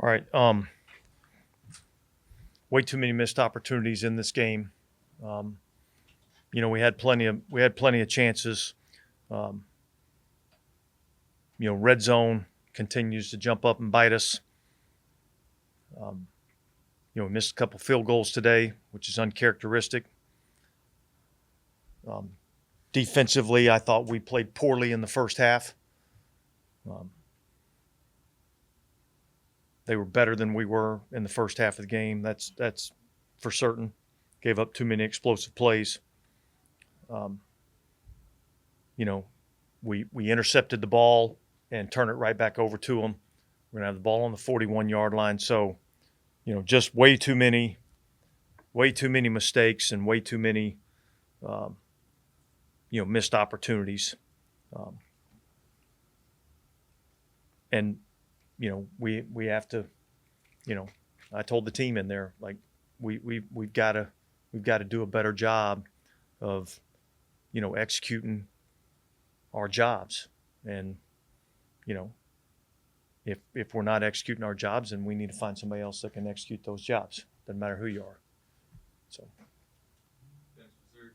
All right. Way too many missed opportunities in this game. Um, we had plenty of chances. Um, red zone continues to jump up and bite us. Um, we missed a couple field goals today, which is uncharacteristic. Um, Defensively, I thought we played poorly in the first half. Um, they were better than we were in the first half of the game. That's for certain. Gave up too many explosive plays. Um, we intercepted the ball and turned it right back over to them. We're gonna have the ball on the 41-yard line. So, just way too many mistakes and way too many, um, missed opportunities. Um, and we have to, I told the team in there, like we've got to do a better job of executing our jobs. And if we're not executing our jobs, then we need to find somebody else that can execute those jobs. Doesn't matter who you are. So Dennis, was there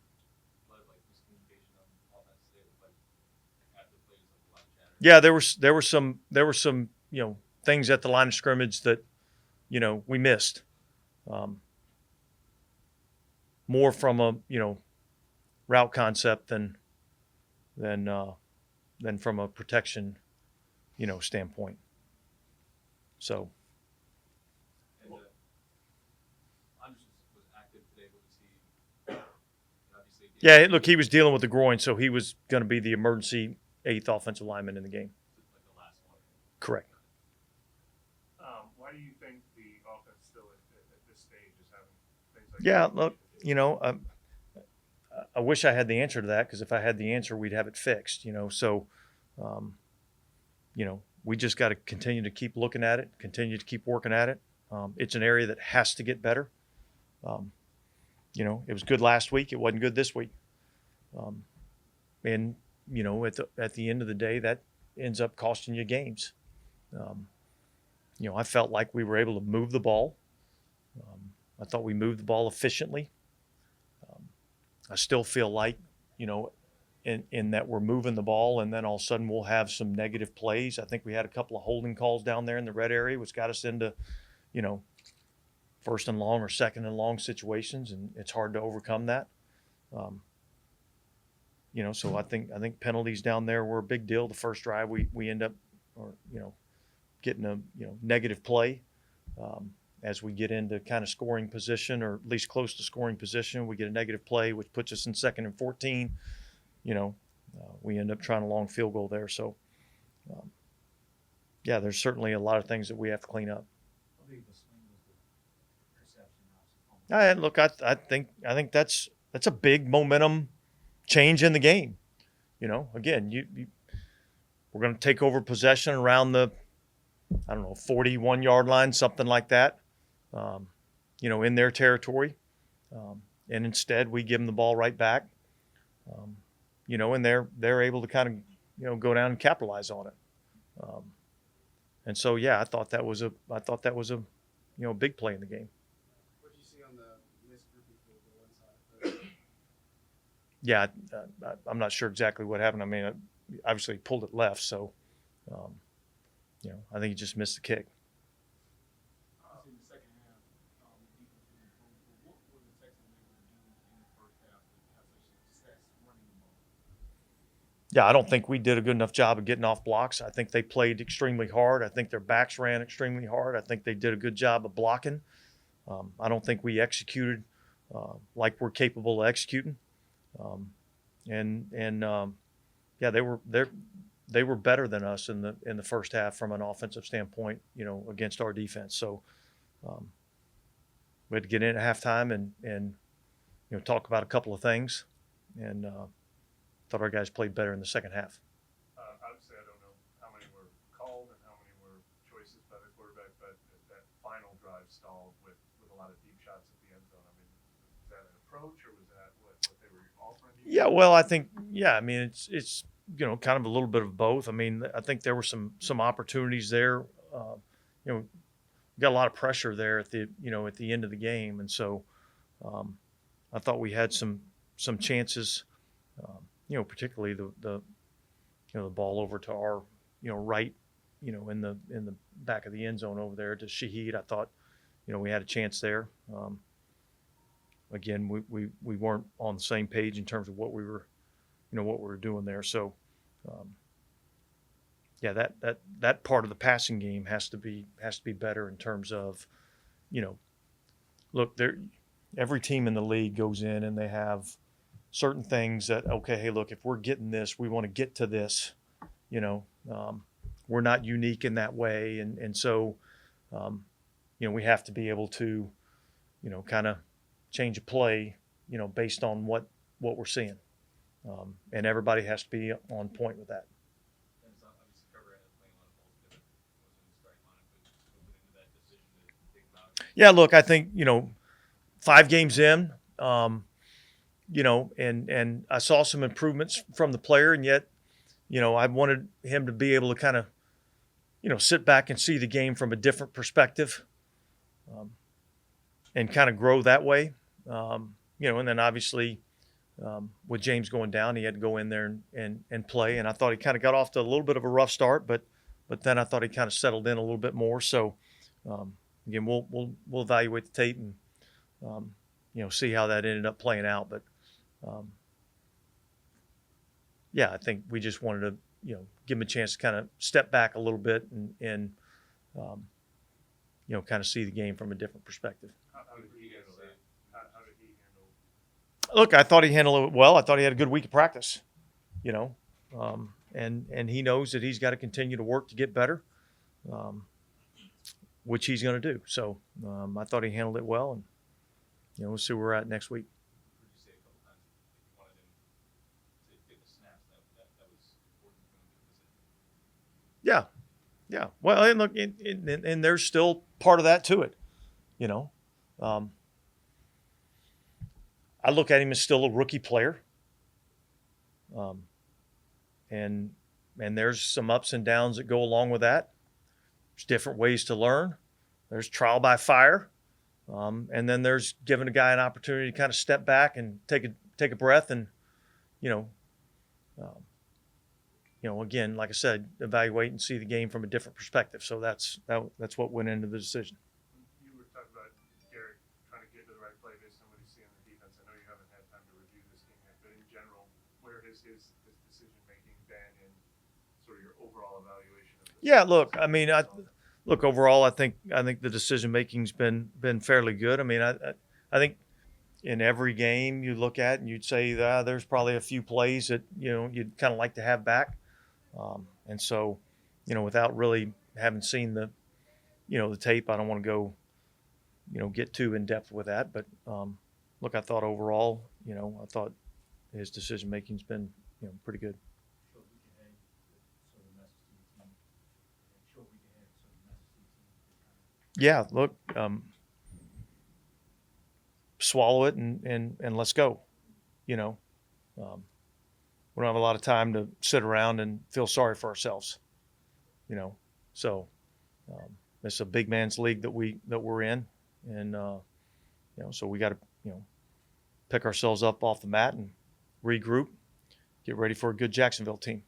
a lot of miscommunication on offense today? After the plays, a lot of chatter. yeah, there were some things at the line of scrimmage that we missed. More from a route concept than from a protection standpoint. So Anderson was active today, but was he obviously? yeah, look, he was dealing with the groin, so he was going to be the emergency 8th offensive lineman in the game. Like the last one. Correct. Why do you think the offense still at this stage is having things like Yeah, that? look, I wish I had the answer to that, because if I had the answer, we'd have it fixed. So, we just got to continue to keep looking at it, continue to keep working at it. It's an area that has to get better. It was good last week. It wasn't good this week. And at the end of the day, that ends up costing you games. I felt like we were able to move the ball. I thought we moved the ball efficiently. I still feel like, in that we're moving the ball, and then all of a sudden we'll have some negative plays. I think we had a couple of holding calls down there in the red area, which got us into, first and long or second and long situations, and it's hard to overcome that. So I think penalties down there were a big deal. The first drive we end up, getting a negative play. As we get into kind of scoring position, or at least close to scoring position, we get a negative play, which puts us in 2nd and 14. We end up trying a long field goal there. So, there's certainly a lot of things that we have to clean up. Look, I think that's a big momentum change in the game. Again, we're going to take over possession around the 41-yard line, something like that. In their territory, and instead we give them the ball right back. And they're able to kind of go down and capitalize on it. And so I thought that was a big play in the game. What did you see on the missed grouping field goal inside? Yeah, I'm not sure exactly what happened. I mean, obviously he pulled it left, so I think he just missed the kick. In the second half, defense was improved. But what were the Texans able to do in the first half to have such success running the ball? Yeah, I don't think we did a good enough job of getting off blocks. I think they played extremely hard. I think their backs ran extremely hard. I think they did a good job of blocking. I don't think we executed like we're capable of executing. They were better than us in the first half from an offensive standpoint, against our defense. So we had to get in at halftime and talk about a couple of things, and thought our guys played better in the second half. Obviously, I don't know how many were called and how many were choices by the quarterback, but that final drive stalled with a lot of deep shots at the end zone. I mean, was that an approach, or was that what they were offering? Yeah, well, I think, I mean, it's kind of a little bit of both. I mean, I think there were some opportunities there. got a lot of pressure there at the end of the game, and so I thought we had some chances. Particularly the ball over to our right, in the back of the end zone over there to Shaheed. I thought we had a chance there. Again, we weren't on the same page in terms of what we were doing there. So, yeah, that part of the passing game has to be better in terms of, look, every team in the league goes in and they have certain things that, okay, hey, look, if we're getting this, we want to get to this. We're not unique in that way, and so we have to be able to kind of change a play based on what we're seeing, and everybody has to be on point with that. Yeah, look, I think 5 games in, and I saw some improvements from the player, and yet I wanted him to be able to kind of sit back and see the game from a different perspective, and kind of grow that way. And then obviously with James going down, he had to go in there and play. And I thought he kind of got off to a little bit of a rough start, but then I thought he kind of settled in a little bit more. So again, we'll evaluate the tape and see how that ended up playing out. But yeah, I think we just wanted to give him a chance to kind of step back a little bit and kind of see the game from a different perspective. How did he handle that? How did he handle? Look, I thought he handled it well. I thought he had a good week of practice, and he knows that he's got to continue to work to get better, which he's going to do. So I thought he handled it well, and we'll see where we're at next week. Yeah. Well, and look, and there's still part of that to it, I look at him as still a rookie player, and there's some ups and downs that go along with that. There's different ways to learn. There's trial by fire, and then there's giving a guy an opportunity to kind of step back and take a breath, and again, like I said, evaluate and see the game from a different perspective. So that's what went into the decision. You were talking about Garrett trying to get to the right play based on what he's seeing in the defense. I know you haven't had time to review this game yet, but in general, where has his decision making been in sort of your overall evaluation of this? Yeah, look, I mean, overall, I think the decision making's been fairly good. I mean, I think in every game you look at and you'd say there's probably a few plays that you'd kind of like to have back. And so, without really having seen the tape, I don't want to go, get too in depth with that. But look, I thought overall, I thought his decision making's been, pretty good. Yeah, look, swallow it and let's go. We don't have a lot of time to sit around and feel sorry for ourselves, So it's a big man's league that we're in, and so we got to pick ourselves up off the mat and regroup, get ready for a good Jacksonville team.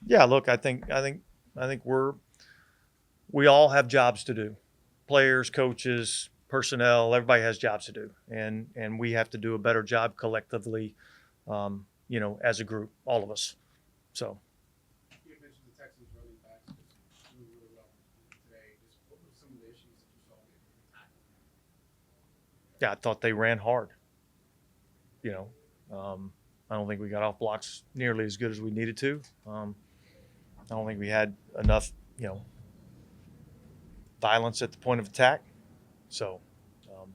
Yeah, look, I think we all have jobs to do. Players, coaches, personnel, everybody has jobs to do. And we have to do a better job collectively, as a group, all of us. So. You mentioned the Texans running backs doing really well today. Just what were some of the issues that you saw with tackling? Yeah, I thought they ran hard. I don't think we got off blocks nearly as good as we needed to. I don't think we had enough, violence at the point of attack. So a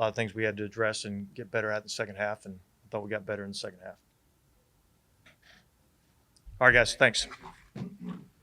lot of things we had to address and get better at in the second half, and I thought we got better in the second half. All right, guys, thanks.